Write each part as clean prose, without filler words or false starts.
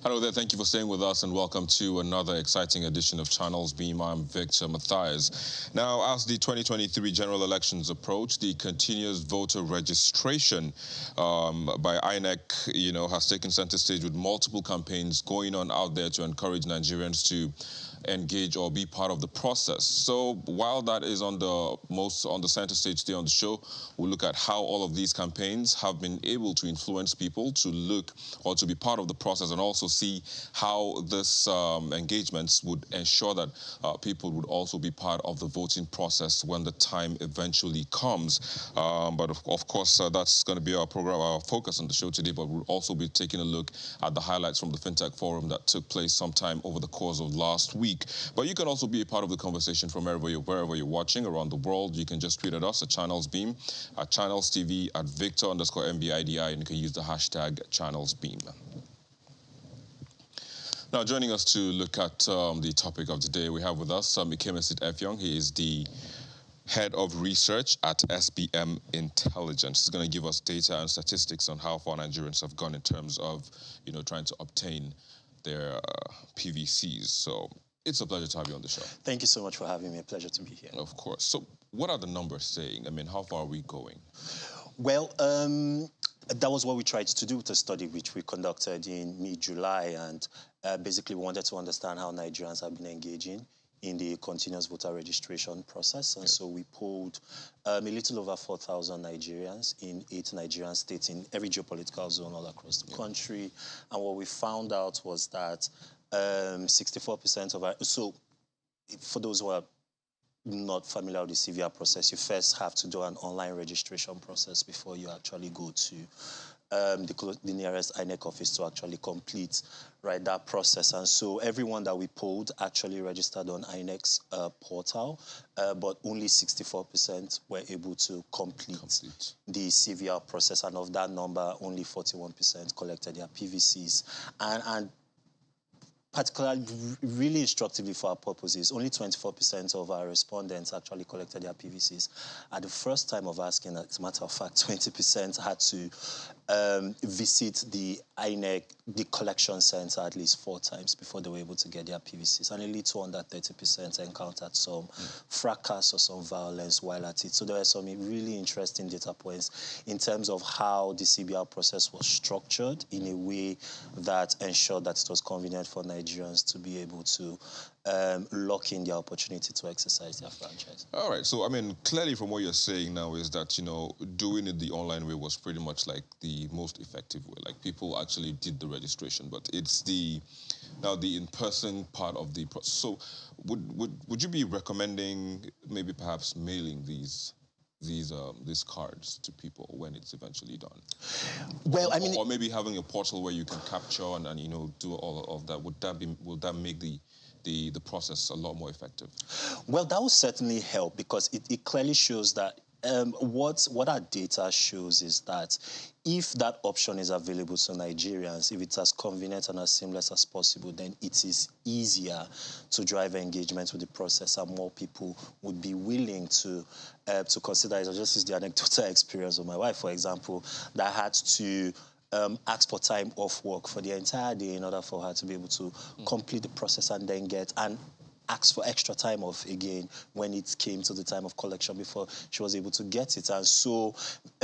Hello there, thank you for staying with us and welcome to another exciting edition of Channels Beam. I'm Victor Matthias. Now, as the 2023 general elections approach, the continuous voter registration by INEC, has taken center stage with multiple campaigns going on out there to encourage Nigerians to engage or be part of the process. So while that is on the center stage today on the show, we'll look at how all of these campaigns have been able to influence people to look or to be part of the process, and also see how this engagements would ensure that people would also be part of the voting process when the time eventually comes. But of course, that's going to be our focus on the show today, but we'll also be taking a look at the highlights from the Fintech Forum that took place sometime over the course of last week. But you can also be a part of the conversation from wherever you're watching around the world. You can just tweet at us at Channels Beam, at Channels TV, at Victor_MBIDI, and you can use the hashtag Channels Beam. Now, joining us to look at the topic of the day, we have with us Ikemesit Efyong. He is the Head of Research at SBM Intelligence. He's going to give us data and statistics on how far Nigerians have gone in terms of, trying to obtain their PVCs. So it's a pleasure to have you on the show. Thank you so much for having me. A pleasure to be here. Of course. So what are the numbers saying? I mean, how far are we going? Well, that was what we tried to do with a study which we conducted in mid-July, and basically we wanted to understand how Nigerians have been engaging in the continuous voter registration process. And so we polled a little over 4,000 Nigerians in 8 Nigerian states in every geopolitical zone all across the country. And what we found out was that 64% of our... So for those who are not familiar with the CVR process, you first have to do an online registration process before you actually go to the nearest INEC office to actually complete that process. And so everyone that we polled actually registered on INEC's portal, but only 64% were able to complete the CVR process. And of that number, only 41% collected their PVCs. And particularly, really instructively for our purposes, only 24% of our respondents actually collected their PVCs. At the first time of asking, as a matter of fact, 20% had to visit the INEC, the collection center, at least 4 times before they were able to get their PVCs. And a little under 30% encountered some fracas or some violence while at it. So there were some really interesting data points in terms of how the CBR process was structured in a way that ensured that it was convenient for Nigerians to be able to lock in the opportunity to exercise their franchise. All right. So, I mean, clearly from what you're saying now is that, doing it the online way was pretty much like the most effective way. Like, people actually did the registration, but it's now the in-person part of the process. So would you be recommending maybe perhaps mailing these cards to people when it's eventually done? Well, I mean... Or maybe having a portal where you can capture and do all of that. Would that make the process a lot more effective? Well, that will certainly help, because it clearly shows that what our data shows is that if that option is available to Nigerians, if it's as convenient and as seamless as possible, then it is easier to drive engagement with the process, and more people would be willing to consider it. I'll just use the anecdotal experience of my wife, for example, that had to ask for time off work for the entire day in order for her to be able to complete the process and then ask for extra time off again when it came to the time of collection before she was able to get it. And so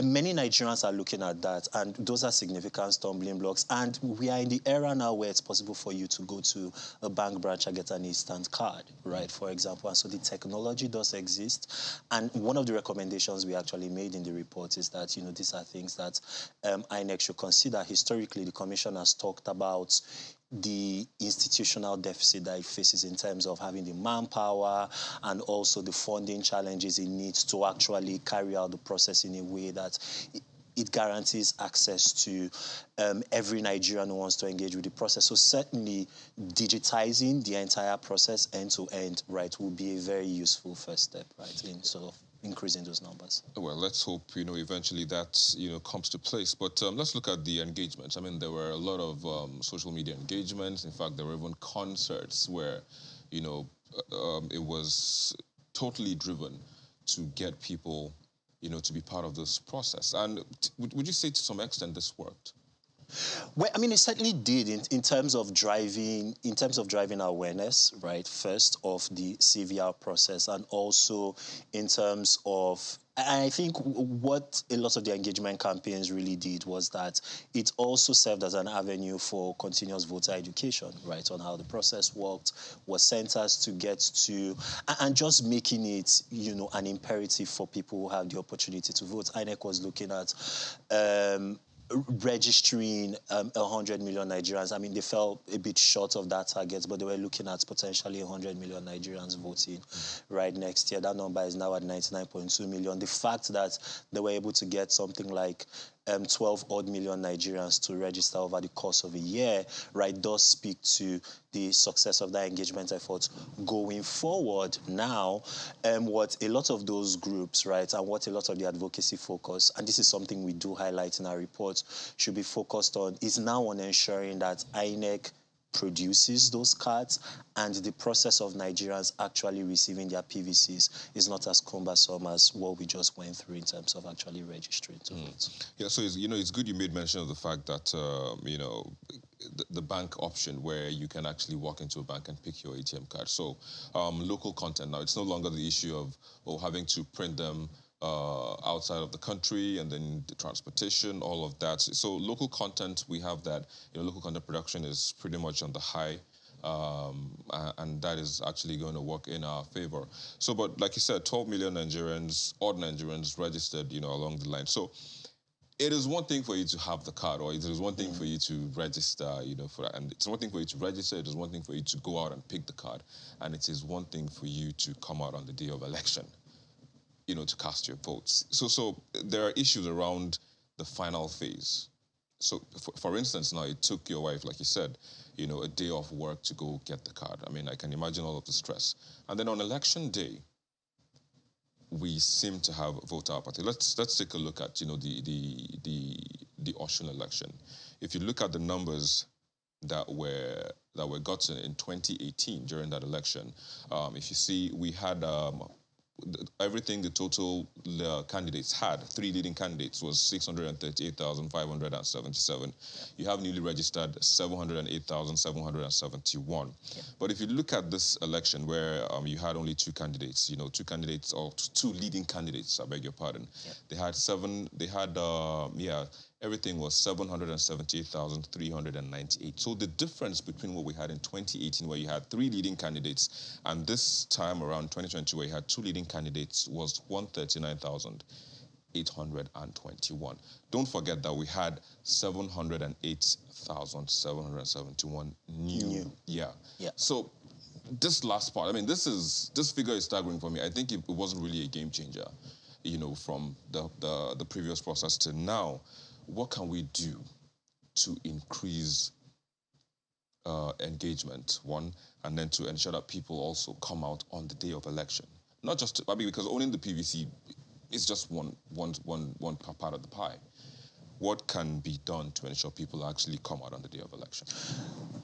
many Nigerians are looking at that, and those are significant stumbling blocks. And we are in the era now where it's possible for you to go to a bank branch and get an instant card, right, for example. And so the technology does exist. And one of the recommendations we actually made in the report is that, these are things that INEC should consider. Historically, the Commission has talked about the institutional deficit that it faces in terms of having the manpower and also the funding challenges it needs to actually carry out the process in a way that it guarantees access to every Nigerian who wants to engage with the process. So certainly digitizing the entire process end-to-end, right, will be a very useful first step, right, in sort of increasing those numbers. Well, let's hope, eventually that, comes to place. But let's look at the engagements. I mean, there were a lot of social media engagements. In fact, there were even concerts where, it was totally driven to get people, to be part of this process. And would you say to some extent this worked? Well, I mean, it certainly did in terms of driving awareness, right? First of the CVR process, and also in terms of. I think what a lot of the engagement campaigns really did was that it also served as an avenue for continuous voter education, right, on how the process worked, what centers to get to, and just making it, an imperative for people who have the opportunity to vote. INEC was looking at registering 100 million Nigerians. I mean, they fell a bit short of that target, but they were looking at potentially 100 million Nigerians voting right next year. That number is now at 99.2 million. The fact that they were able to get something like 12 odd million Nigerians to register over the course of a year, right, does speak to the success of that engagement effort going forward. Now, what a lot of those groups, right, and what a lot of the advocacy focus, and this is something we do highlight in our report, should be focused on, is now on ensuring that INEC produces those cards, and the process of Nigerians actually receiving their PVCs is not as cumbersome as what we just went through in terms of actually registering to vote. Yeah, so it's good you made mention of the fact that the bank option where you can actually walk into a bank and pick your ATM card. So local content now, it's no longer the issue of having to print them outside of the country, and then the transportation, all of that. So local content, we have that. Local content production is pretty much on the high, and that is actually going to work in our favor. So, but like you said, 12 million Nigerians registered, along the line. So it is one thing for you to have the card, or it is one thing for you to register, for that. And it's one thing for you to register, it is one thing for you to go out and pick the card, and it is one thing for you to come out on the day of election, to cast your votes. So there are issues around the final phase. So, for instance, now it took your wife, like you said, a day off work to go get the card. I mean, I can imagine all of the stress. And then on election day, we seem to have voter apathy. Let's take a look at the Osun election. If you look at the numbers that were gotten in 2018 during that election, if you see, we had everything the total candidates had, 3 leading candidates, was 638,577. You have newly registered 708,771. But if you look at this election where you had only 2 candidates, 2 candidates, or 2 leading candidates, I beg your pardon, everything was 778,398. So the difference between what we had in 2018, where you had 3 leading candidates, and this time around 2022, where you had 2 leading candidates, was 139,821. Don't forget that we had 708,771 new. Yeah. So this last part, I mean, this figure is staggering for me. I think it wasn't really a game changer, from the previous process to now. What can we do to increase engagement, one, and then to ensure that people also come out on the day of election? Not just, because owning the PVC is just one part of the pie. What can be done to ensure people actually come out on the day of election?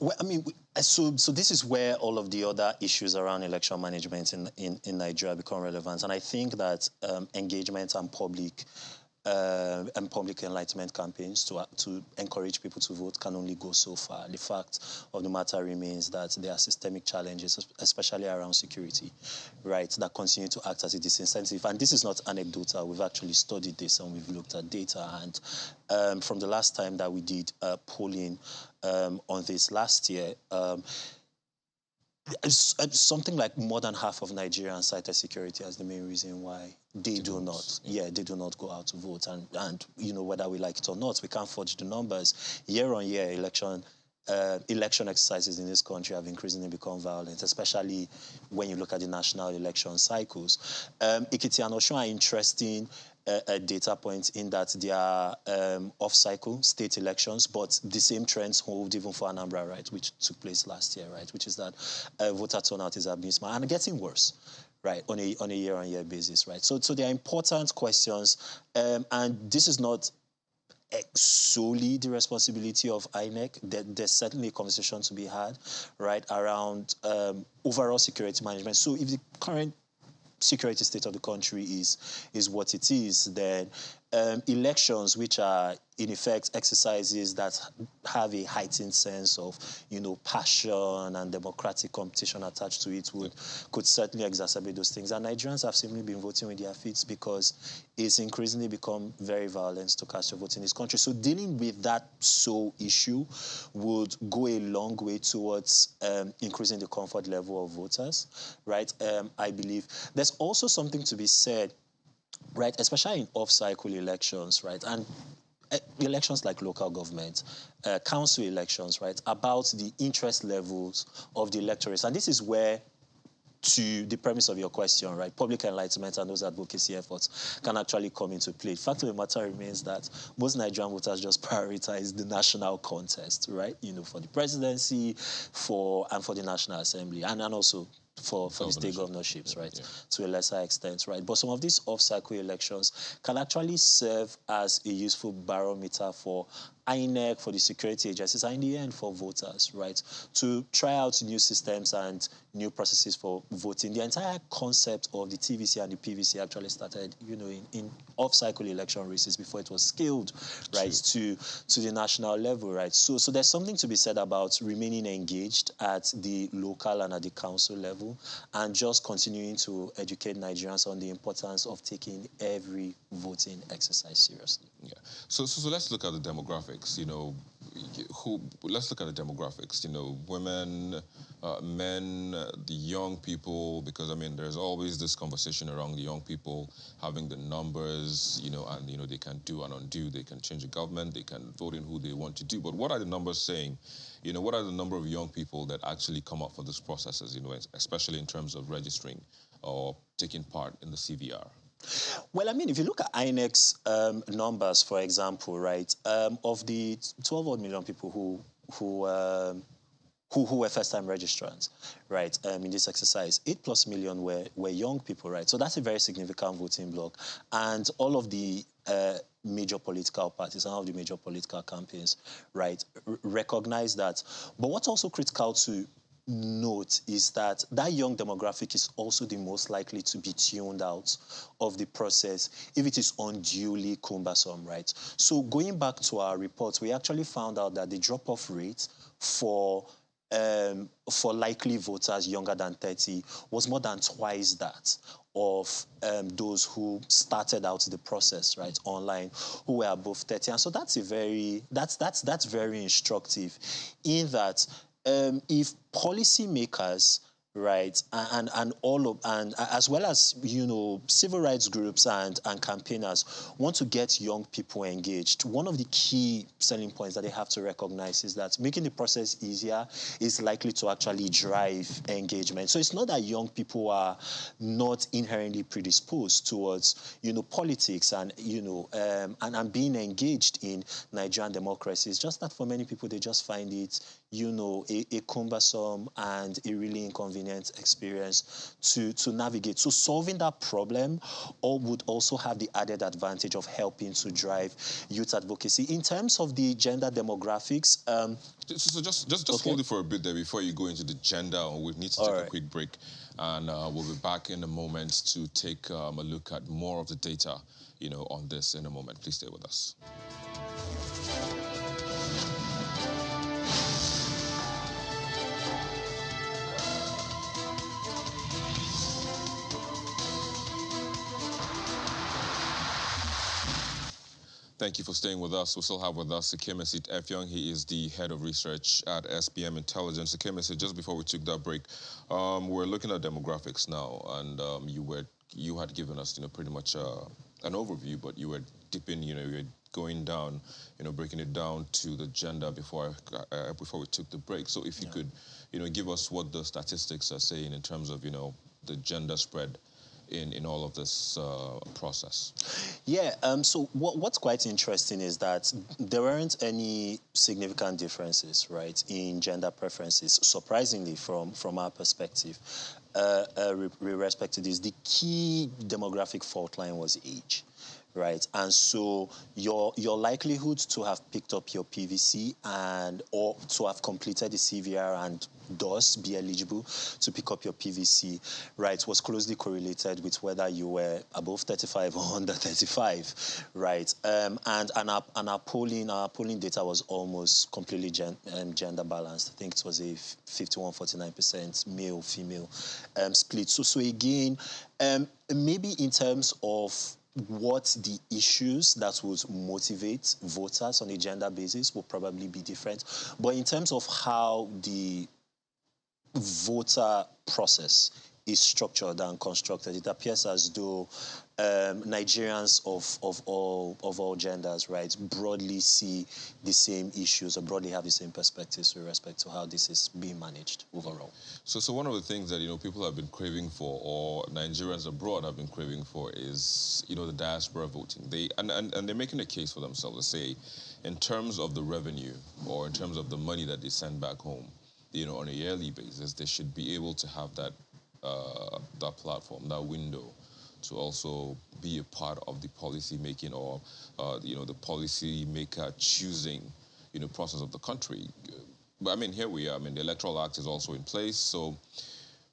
Well, I mean, so this is where all of the other issues around election management in Nigeria become relevant. And I think that engagement and public enlightenment campaigns to encourage people to vote can only go so far. The fact of the matter remains that there are systemic challenges, especially around security, right, that continue to act as a disincentive. And this is not anecdotal. We've actually studied this and we've looked at data. And from the last time that we did polling on this last year, something like more than half of Nigerians cited security as the main reason why they do not go out to vote. And whether we like it or not, we can't fudge the numbers. Year on year, election exercises in this country have increasingly become violent, especially when you look at the national election cycles. Ekiti and Osun are interesting data points in that they are off-cycle state elections, but the same trends hold even for Anambra, right, which took place last year, right, which is that voter turnout is abysmal and getting worse, right, on a year-on-year basis, right. So they are important questions, and this is not solely the responsibility of INEC. There's certainly a conversation to be had, right, around overall security management. So if the current security state of the country is what it is, then elections which are in effect, exercises that have a heightened sense of, passion and democratic competition attached to it could certainly exacerbate those things. And Nigerians have simply been voting with their feet because it's increasingly become very violent to cast your vote in this country. So dealing with that sole issue would go a long way towards increasing the comfort level of voters, right? I believe there's also something to be said, right, especially in off-cycle elections, right, and elections like local government, council elections, right, about the interest levels of the electorates. And this is where, to the premise of your question, right, public enlightenment and those advocacy efforts can actually come into play. The fact of the matter remains that most Nigerian voters just prioritize the national contest, right, for the presidency, for the National Assembly, and also for the state governorships, right, to a lesser extent, right? But some of these off-cycle elections can actually serve as a useful barometer for INEC, for the security agencies, and in the end for voters, right, to try out new systems and new processes for voting. The entire concept of the TVC and the PVC actually started, in off-cycle election races before it was scaled, right, to the national level, right? So there's something to be said about remaining engaged at the local and at the council level, and just continuing to educate Nigerians on the importance of taking every voting exercise seriously. Yeah. So let's look at the demographics. Let's look at the demographics. Women, men, the young people. Because there's always this conversation around the young people having the numbers. And they can do and undo. They can change the government. They can vote in who they want to do. But what are the numbers saying? What are the number of young people that actually come up for these processes? Especially in terms of registering or taking part in the CVR. Well, if you look at INEC's numbers, for example, right, of the 12 million people who were first-time registrants, right, in this exercise, 8+ million were young people, right? So that's a very significant voting bloc. And all of the major political parties and all of the major political campaigns, right, recognize that. But what's also critical to note is that young demographic is also the most likely to be tuned out of the process if it is unduly cumbersome, right? So going back to our reports, we actually found out that the drop-off rate for likely voters younger than 30 was more than twice that of those who started out the process, right, online, who were above 30. And so that's very instructive in that if policymakers, right, and as well as civil rights groups and campaigners want to get young people engaged, one of the key selling points that they have to recognize is that making the process easier is likely to actually drive engagement. So it's not that young people are not inherently predisposed towards politics and and being engaged in Nigerian democracy. It's just that for many people they just find it a cumbersome and a really inconvenient experience to navigate. So solving that problem would also have the added advantage of helping to drive youth advocacy. In terms of the gender demographics... So just hold it for a bit there before you go into the gender. We need to take a quick break, and we'll be back in a moment to take a look at more of the data, on this in a moment. Please stay with us. Thank you for staying with us. We still have with us Sekemesi Effiong. He is the head of research at SBM Intelligence. Sekemesi, just before we took that break, we're looking at demographics now, and you had given us, pretty much an overview, but you were dipping, you were going down, breaking it down to the gender before we took the break. So if you could, give us what the statistics are saying in terms of, the gender spread in all of this process. Yeah, so what's quite interesting is that there aren't any significant differences, right, in gender preferences, surprisingly, from our perspective. With respect to this, the key demographic fault line was age, right? And so your likelihood to have picked up your PVC and or to have completed the CVR and thus be eligible to pick up your PVC, right, was closely correlated with whether you were above 35 or under 35, right? And our polling data was almost completely gender balanced. I think it was a 51-49% male female split. So again, maybe in terms of what the issues that would motivate voters on a gender basis will probably be different. But in terms of how the voter process is structured and constructed, it appears as though Nigerians of all genders, right, broadly see the same issues or broadly have the same perspectives with respect to how this is being managed overall. So one of the things that people have been craving for, or Nigerians abroad have been craving for, is the diaspora voting. And they're making a case for themselves to say, in terms of the revenue or in terms of the money that they send back home, on a yearly basis, they should be able to have that platform, that window, to also be a part of the policy making or the policy maker choosing process of the country. But I mean, here we are. I mean, the Electoral Act is also in place. So,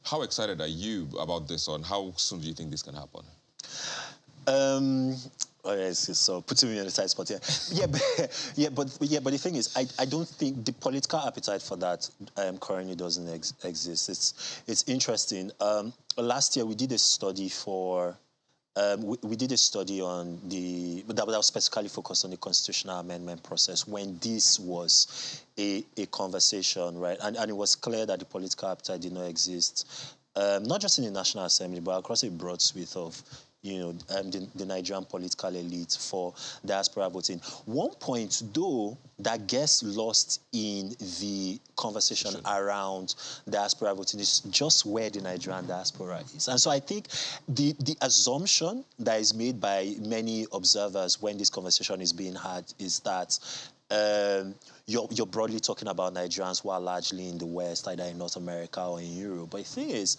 how excited are you about this? And how soon do you think this can happen? So putting me on the side spot here. But the thing is, I don't think the political appetite for that currently doesn't exist. It's interesting. Last year we did a study for. We did a study on that was specifically focused on the constitutional amendment process when this was a conversation, right? And it was clear that the political appetite did not exist, not just in the National Assembly, but across a broad swath of the Nigerian political elite for diaspora voting. One point, though, that gets lost in the conversation around diaspora voting is just where the Nigerian diaspora is. And so I think the assumption that is made by many observers when this conversation is being had is that you're broadly talking about Nigerians who are largely in the West, either in North America or in Europe. But the thing is,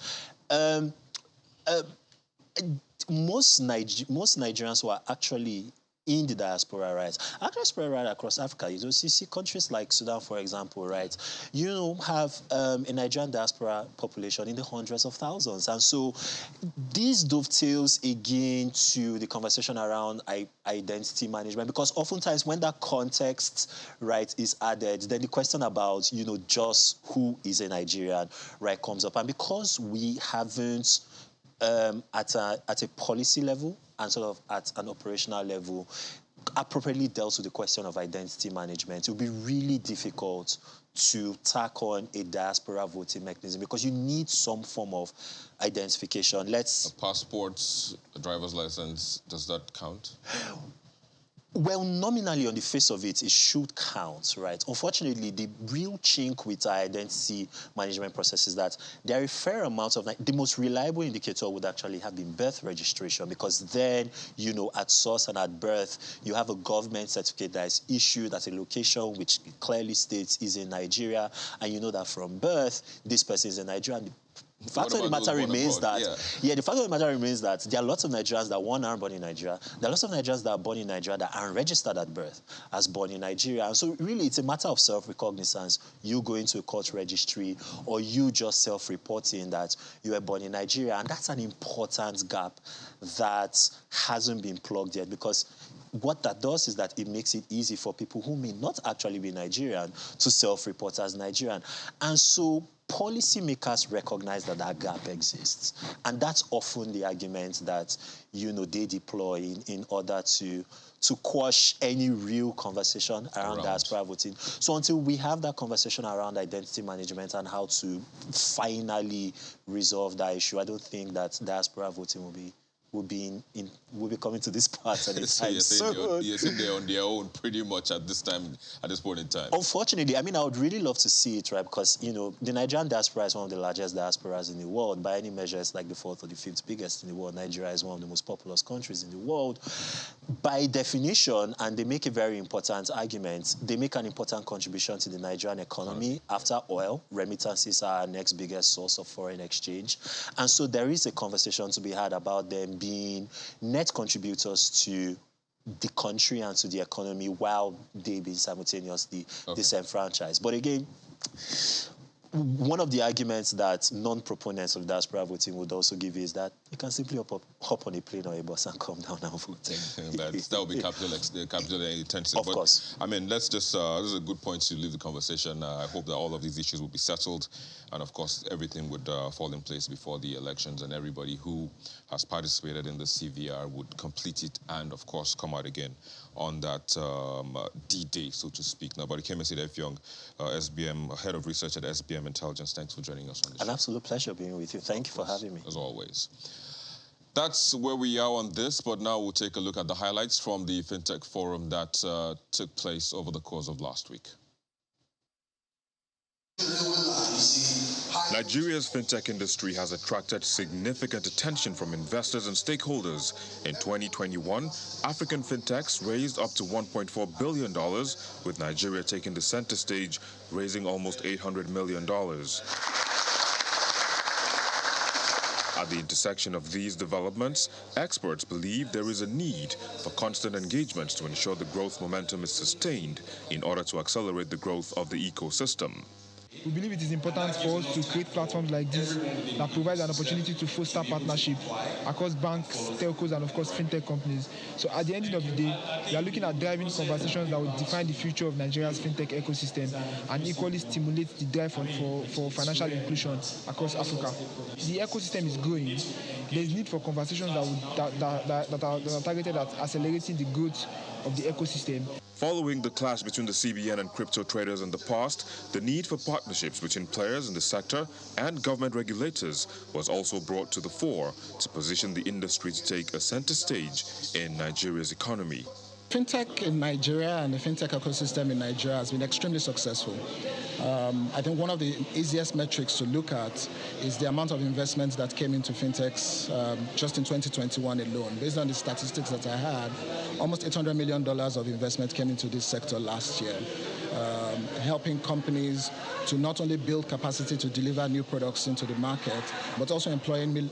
most Nigerians who are actually in the diaspora, right, actually spread right across Africa. You see countries like Sudan, for example, right, have a Nigerian diaspora population in the hundreds of thousands. And so this dovetails again to the conversation around identity management, because oftentimes when that context, right, is added, then the question about, just who is a Nigerian, right, comes up. And because we haven't at a policy level and sort of at an operational level appropriately dealt with the question of identity management, it will be really difficult to tack on a diaspora voting mechanism because you need some form of identification. A passport, a driver's license, does that count? Well, nominally, on the face of it, it should count, right? Unfortunately, the real chink with our identity management process is that there are a fair amount of... The most reliable indicator would actually have been birth registration, because then, at source and at birth, you have a government certificate that is issued at a location which clearly states is in Nigeria, and you know that from birth, this person is in Nigeria. The fact of the matter remains that, the fact of the matter remains that there are lots of Nigerians that aren't born in Nigeria. There are lots of Nigerians that are born in Nigeria that aren't registered at birth as born in Nigeria. And so really, it's a matter of self-recognizance. You going to a court registry or you just self-reporting that you were born in Nigeria. And that's an important gap that hasn't been plugged yet, because what that does is that it makes it easy for people who may not actually be Nigerian to self-report as Nigerian. And so policymakers recognize that that gap exists. And that's often the argument that, they deploy in order to quash any real conversation around diaspora voting. So until we have that conversation around identity management and how to finally resolve that issue, I don't think that diaspora voting will be coming to this part at so you're saying they're on their own pretty much at this point in time. Unfortunately, I would really love to see it, right? Because, the Nigerian diaspora is one of the largest diasporas in the world. By any measure, it's like the fourth or the fifth biggest in the world. Nigeria is one of the most populous countries in the world. By definition, and they make a very important argument, they make an important contribution to the Nigerian economy. After oil, remittances are our next biggest source of foreign exchange. And so there is a conversation to be had about them being net contributors to the country and to the economy while they being simultaneously disenfranchised. But again, one of the arguments that non-proponents of diaspora voting would also give you is that you can simply hop on a plane or a bus and come down and vote. That will be capital intensive. Of course. I mean, let's just, this is a good point to leave the conversation. I hope that all of these issues will be settled. And of course, everything would fall in place before the elections, and everybody who has participated in the CVR would complete it and, of course, come out again on that D-Day, so to speak. Now, but Ikemesi F. Young, SBM, Head of Research at SBM Intelligence, thanks for joining us on the show. An absolute pleasure being with you. Thank you for having me. As always. That's where we are on this, but now we'll take a look at the highlights from the Fintech Forum that took place over the course of last week. Nigeria's fintech industry has attracted significant attention from investors and stakeholders. In 2021, African fintechs raised up to $1.4 billion, with Nigeria taking the center stage, raising almost $800 million. At the intersection of these developments, experts believe there is a need for constant engagement to ensure the growth momentum is sustained in order to accelerate the growth of the ecosystem. We believe it is important for us to create platforms like this that provide an opportunity to foster partnership across banks, telcos, and of course fintech companies. So at the end of the day, we are looking at driving conversations that will define the future of Nigeria's fintech ecosystem and equally stimulate the drive for financial inclusion across Africa. The ecosystem is growing. There is need for conversations that are targeted at accelerating the growth of the ecosystem. Following the clash between the CBN and crypto traders in the past, the need for partnerships between players in the sector and government regulators was also brought to the fore to position the industry to take a center stage in Nigeria's economy. Fintech in Nigeria and the fintech ecosystem in Nigeria has been extremely successful. I think one of the easiest metrics to look at is the amount of investments that came into fintechs just in 2021 alone. Based on the statistics that I had, almost $800 million of investment came into this sector last year, helping companies to not only build capacity to deliver new products into the market, but also employing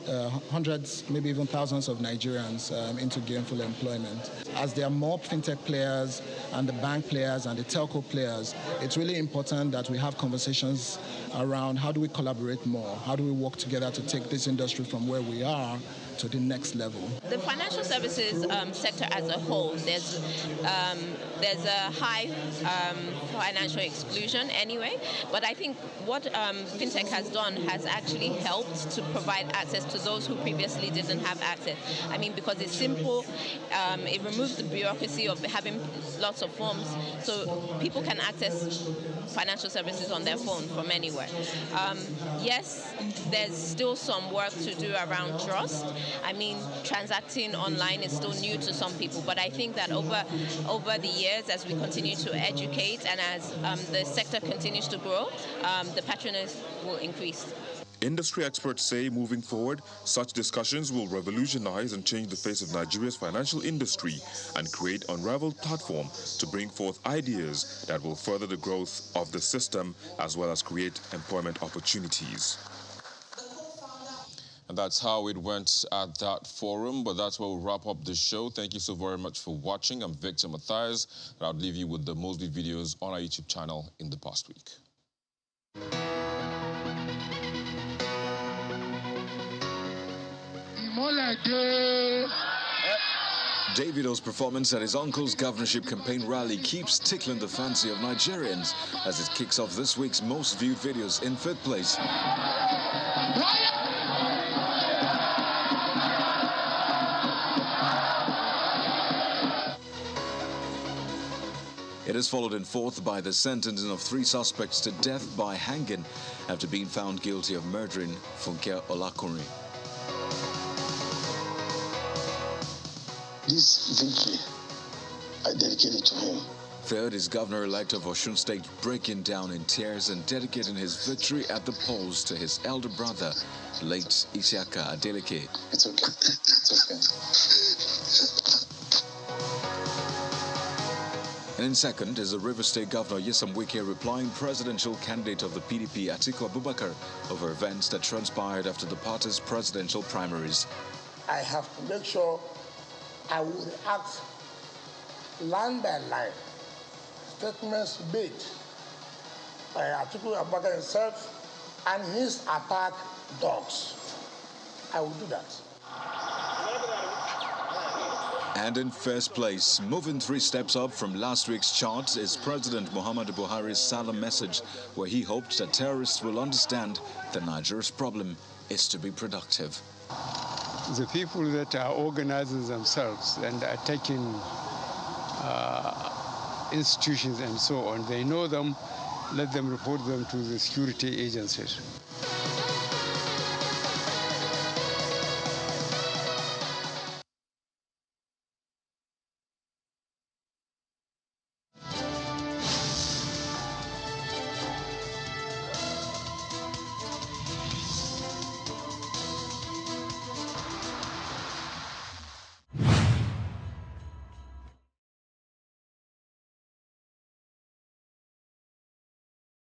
hundreds, maybe even thousands of Nigerians into gainful employment. As there are more fintech players and the bank players and the telco players, it's really important that we have conversations around how do we collaborate more, how do we work together to take this industry from where we are to the next level. The financial services sector as a whole, there's a high financial exclusion anyway, but I think what fintech has done has actually helped to provide access to those who previously didn't have access. I mean, because it's simple, it removes the bureaucracy of having lots of forms, so people can access financial services on their phone from anywhere. Yes, there's still some work to do around trust. I mean, transacting online is still new to some people, but I think that over the years, as we continue to educate and as the sector continues to grow, the patronage will increase. Industry experts say moving forward, such discussions will revolutionize and change the face of Nigeria's financial industry and create an unrivaled platform to bring forth ideas that will further the growth of the system as well as create employment opportunities. And that's how it went at that forum, but that's where we'll wrap up the show. Thank you so very much for watching. I'm Victor Matthias, and I'll leave you with the most viewed videos on our YouTube channel in the past week. Davido's performance at his uncle's governorship campaign rally keeps tickling the fancy of Nigerians as it kicks off this week's most viewed videos in fifth place. It is followed in fourth by the sentencing of 3 suspects to death by hanging after being found guilty of murdering Funke Olakunrin. This victory, I dedicate it to him. Third is Governor-elect of Osun State breaking down in tears and dedicating his victory at the polls to his elder brother, late Isiaka Adeleke. It's okay. It's okay. And in second is the River State Governor Nyesom Wike replying presidential candidate of the PDP Atiku Abubakar over events that transpired after the party's presidential primaries. I have to make sure I will act line by line, statements made by Atiku Abubakar himself and his attack dogs. I will do that. And in first place, moving 3 steps up from last week's chart, is President Muhammadu Buhari's solemn message, where he hoped that terrorists will understand that Nigeria's problem is to be productive. The people that are organizing themselves and attacking institutions and so on, they know them, let them report them to the security agencies.